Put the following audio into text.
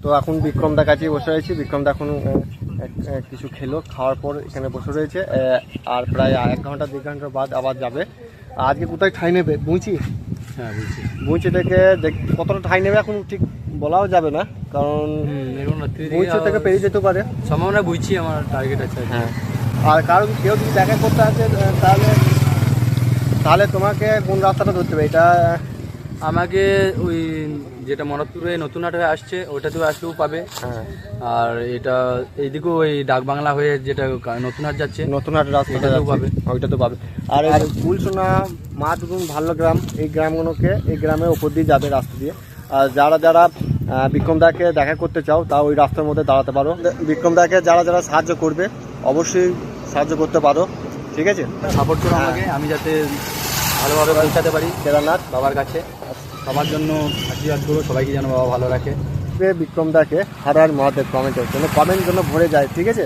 তো এখন বিক্রমদার কাছে বসে রয়েছি। বিক্রমদা এখন কিছু খেলো, খাওয়ার পর এখানে বসে রয়েছে। আর প্রায় 1 ঘন্টা 2 ঘন্টা বাদ আবার যাবে। আজকে কোথায় ঠাঁই নেবে? বুঝছি। হ্যাঁ বুঝছি। বুঝছি থেকে কতটা ঠাঁই নেবে এখন ঠিক বলাও যাবে না, কারণ বুঝছি থেকে পেরিয়ে যেতে পারে সম্ভাবনা। বুঝছি আমার টার্গেট আছে। হ্যাঁ, আর কারণ কেউ যদি দেখা করতে আসে তাহলে তোমাকে কোন রাস্তাটা ধরতে হবে? এটা আমাকে ওই যেটা মনতপুরে নতুন হাট হয়ে আসছে ওইটাতেও আসলেও পাবে। হ্যাঁ, আর এটা এইদিকেও ওই ডাক বাংলা হয়ে যেটা নতুন হাট যাচ্ছে নতুন হাট রাস্তাটা পাবে, ওইটা তো পাবে। আর ফুলসোনা মাতগুন ভালো গ্রাম, এই গ্রামগুলোকে এই গ্রামের ওপর দিয়ে যাবে রাস্তা দিয়ে। আর যারা যারা বিক্রমদাকে দেখা করতে চাও তা ওই রাস্তার মধ্যে দাঁড়াতে পারো। বিক্রমদাকে যারা যারা সাহায্য করবে অবশ্যই সাহায্য করতে পারো, ঠিক আছে? সাপোর্ট করো আমাকে, আমি যাতে ভালোভাবে পৌঁছাতে পারি কেদারনাথ বাবার কাছে। সবার জন্য আশীর্বাদ করো, সবাইকে যেন বাবা ভালো রাখে। বিক্রমদাকে হার হার মহাদেব কমেন্টের জন্য ভরে যায়, ঠিক আছে?